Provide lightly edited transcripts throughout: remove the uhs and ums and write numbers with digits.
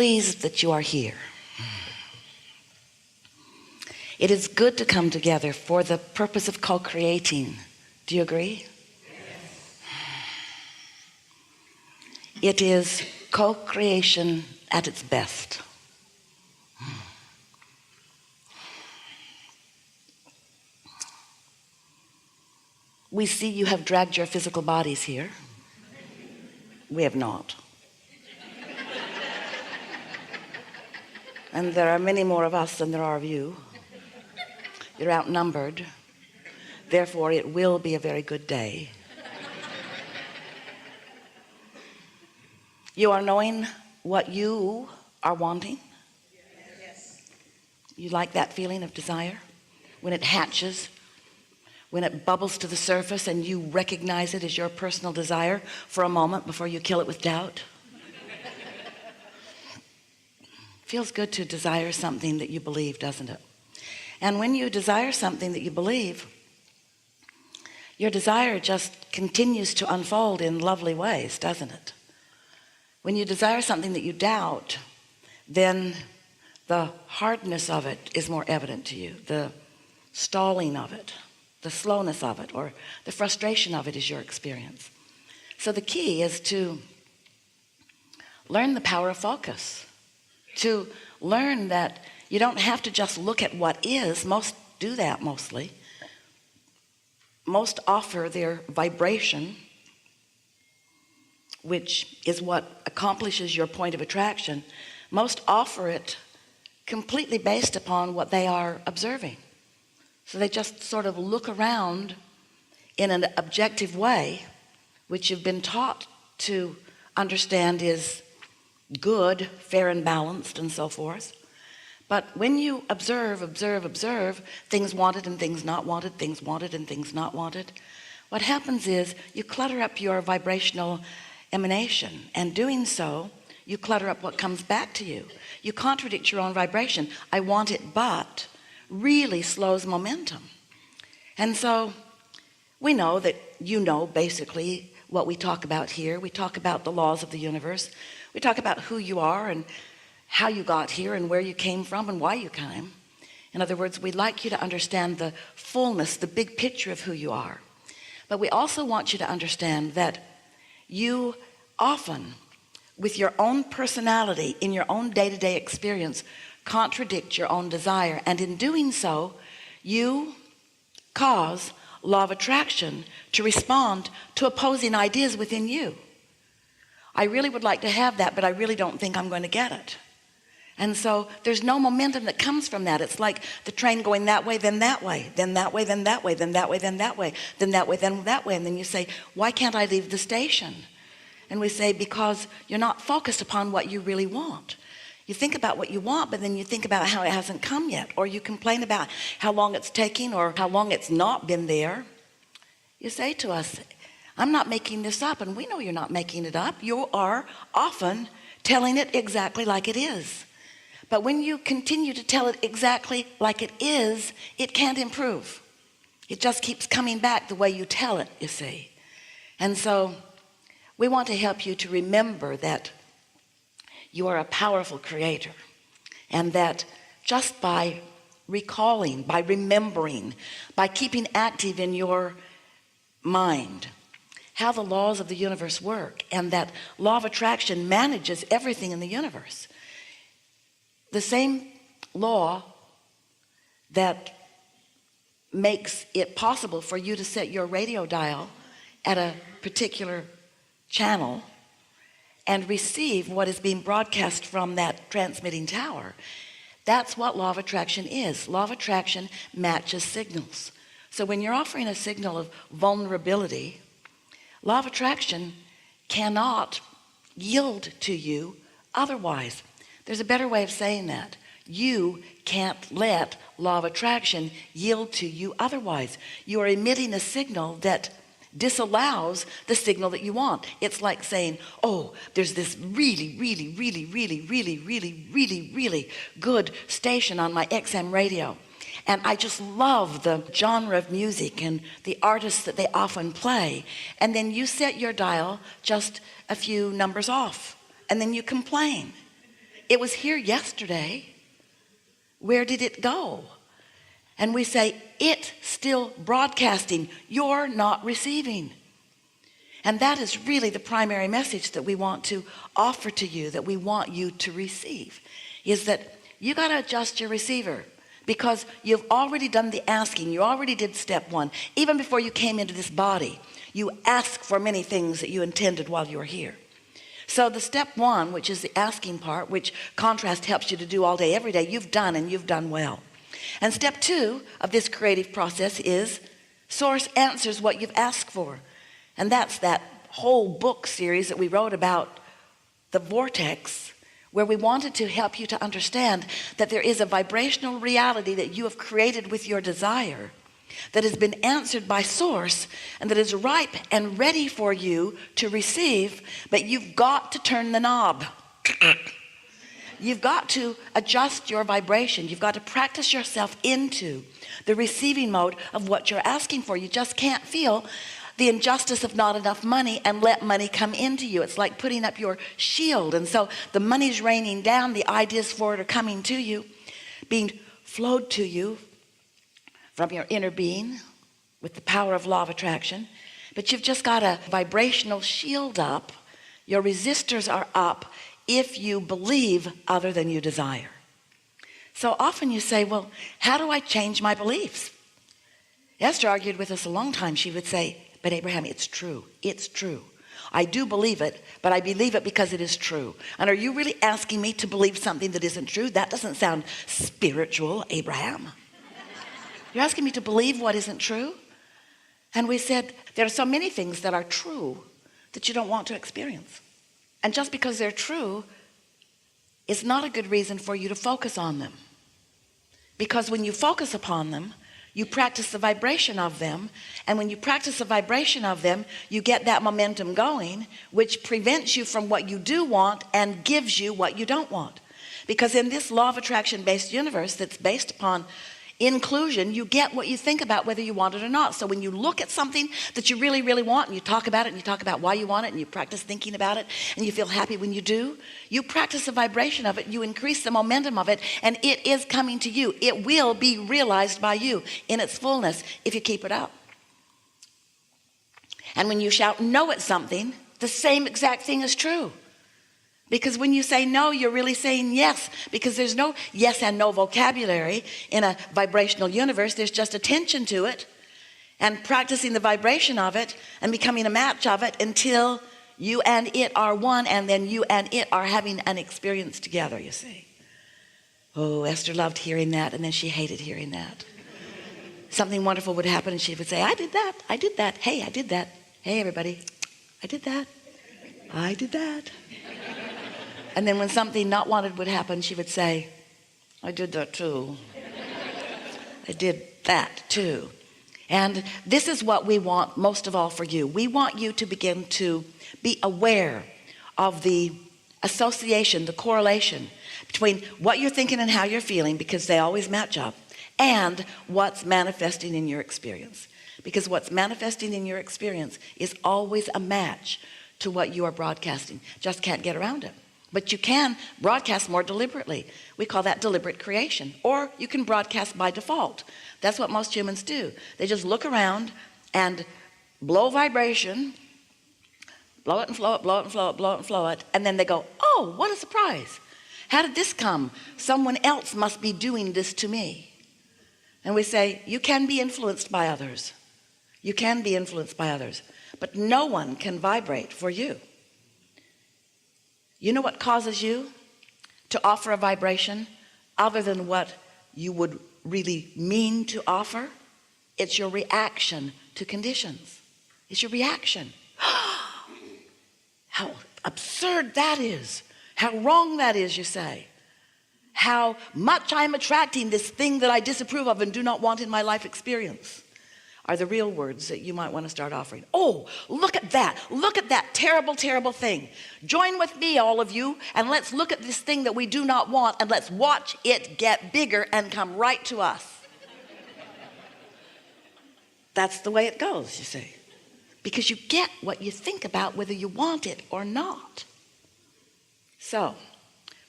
pleased that you are here. It is good to come together for the purpose of co-creating. Do you agree? It is co-creation at its best. We see you have dragged your physical bodies here. We have not. And there are many more of us than there are of you. You're outnumbered. Therefore, it will be a very good day. You are knowing what you are wanting. Yes. You like that feeling of desire when it hatches, when it bubbles to the surface and you recognize it as your personal desire for a moment before you kill it with doubt. Feels good to desire something that you believe, doesn't it? And when you desire something that you believe, your desire just continues to unfold in lovely ways, doesn't it? When you desire something that you doubt, then the hardness of it is more evident to you. The stalling of it, the slowness of it, or the frustration of it is your experience. So the key is to learn the power of focus, to learn that you don't have to just look at what is. Most do that mostly. Most offer their vibration, which is what accomplishes your point of attraction. Most offer it completely based upon what they are observing. So they just sort of look around in an objective way, which you've been taught to understand is good, fair and balanced and so forth. But when you observe, things wanted and things not wanted, things wanted and things not wanted, what happens is you clutter up your vibrational emanation, and doing so you clutter up what comes back to you. You contradict your own vibration. I want it, but really slows momentum. And so we know that basically what we talk about here. We talk about the laws of the universe. We talk about who you are and how you got here and where you came from and why you came. In other words, we'd like you to understand the fullness, the big picture of who you are. But we also want you to understand that you often, with your own personality, in your own day-to-day experience, contradict your own desire. And in doing so, you cause law of attraction to respond to opposing ideas within you. I really would like to have that, but I really don't think I'm going to get it. And so there's no momentum that comes from that. It's like the train going that way, then that way, then that way, then that way, then that way, then that way, then that way, then that way. And then you say, why can't I leave the station? And we say, because you're not focused upon what you really want. You think about what you want, but then you think about how it hasn't come yet, or you complain about how long it's taking or how long it's not been there. You say to us, I'm not making this up, and we know you're not making it up. You are often telling it exactly like it is. But when you continue to tell it exactly like it is, it can't improve. It just keeps coming back the way you tell it, you see. And so we want to help you to remember that you are a powerful creator, and that just by recalling, by remembering, by keeping active in your mind how the laws of the universe work, and that law of attraction manages everything in the universe. The same law that makes it possible for you to set your radio dial at a particular channel and receive what is being broadcast from that transmitting tower. That's what law of attraction is. Law of attraction matches signals. So when you're offering a signal of vulnerability, law of attraction cannot yield to you otherwise. There's a better way of saying that. You can't let law of attraction yield to you otherwise. You are emitting a signal that disallows the signal that you want. It's like saying, oh, there's this really good station on my XM radio, and I just love the genre of music and the artists that they often play. And then you set your dial just a few numbers off, and then you complain. it was here yesterday. Where did it go? And we say, it's still broadcasting. You're not receiving. And that is really the primary message that we want to offer to you, that we want you to receive, is that you got to adjust your receiver, because you've already done the asking. You already did step one. Even before you came into this body, you asked for many things that you intended while you were here. So the step one, which is the asking part, which contrast helps you to do all day, every day, you've done, and you've done well. And step two of this creative process is source answers what you've asked for. And that's that whole book series that we wrote about the vortex, where we wanted to help you to understand that there is a vibrational reality that you have created with your desire that has been answered by source, and that is ripe and ready for you to receive. But you've got to turn the knob. You've got to adjust your vibration. You've got to practice yourself into the receiving mode of what you're asking for. You just can't feel the injustice of not enough money and let money come into you. It's like putting up your shield. And so the money's raining down. The ideas for it are coming to you, being flowed to you from your inner being with the power of law of attraction. But you've just got a vibrational shield up. Your resistors are up if you believe other than you desire. So often you say, well, how do I change my beliefs? Esther argued with us a long time. She would say, but Abraham, it's true. It's true. I do believe it, but I believe it because it is true. And are you really asking me to believe something that isn't true? That doesn't sound spiritual, Abraham. You're asking me to believe what isn't true? And we said, there are so many things that are true that you don't want to experience. And just because they're true is not a good reason for you to focus on them. Because when you focus upon them, you practice the vibration of them. And when you practice the vibration of them, you get that momentum going, which prevents you from what you do want and gives you what you don't want. Because in this law of attraction based universe that's based upon inclusion, you get what you think about, whether you want it or not. So when you look at something that you really, really want, and you talk about it, and you talk about why you want it, and you practice thinking about it, and you feel happy when you do, you practice the vibration of it, you increase the momentum of it, and it is coming to you. It will be realized by you in its fullness if you keep it up. And when you shout no at something, the same exact thing is true. Because when you say no, you're really saying yes, because there's no yes and no vocabulary in a vibrational universe. There's just attention to it and practicing the vibration of it and becoming a match of it until you and it are one, and then you and it are having an experience together, you see. Oh, Esther loved hearing that, and then she hated hearing that. Something wonderful would happen, and she would say, I did that, I did that, hey, I did that. Hey, everybody, I did that, I did that. And then when something not wanted would happen, she would say, I did that too. I did that too. And this is what we want most of all for you. We want you to begin to be aware of the association, the correlation between what you're thinking and how you're feeling, because they always match up, and what's manifesting in your experience. Because what's manifesting in your experience is always a match to what you are broadcasting. Just can't get around it. But you can broadcast more deliberately. We call that deliberate creation. Or you can broadcast by default. That's what most humans do. They just look around and blow vibration, blow it and flow it, blow it and flow it, blow it and flow it, and then they go, oh, what a surprise. How did this come? Someone else must be doing this to me. And we say, you can be influenced by others. You can be influenced by others, but no one can vibrate for you. You know what causes you to offer a vibration other than what you would really mean to offer? It's your reaction to conditions. It's your reaction. How absurd that is. How wrong that is, you say. How much I'm attracting this thing that I disapprove of and do not want in my life experience are the real words that you might want to start offering. Oh, look at that. Look at that terrible, terrible thing. Join with me, all of you, and let's look at this thing that we do not want, and let's watch it get bigger and come right to us. That's the way it goes, you see. Because you get what you think about, whether you want it or not. So,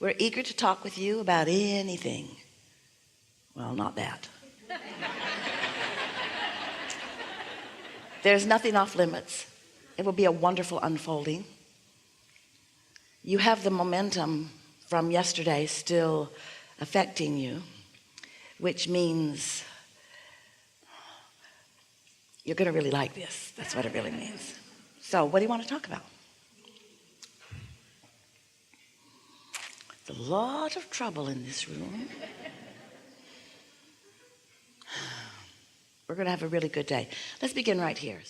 We're eager to talk with you about anything. Well, not that. There's nothing off limits. It will be a wonderful unfolding. You have the momentum from yesterday still affecting you, which means you're going to really like this. That's what it really means. So what do you want to talk about? There's a lot of trouble in this room. We're going to have a really good day. Let's begin right here.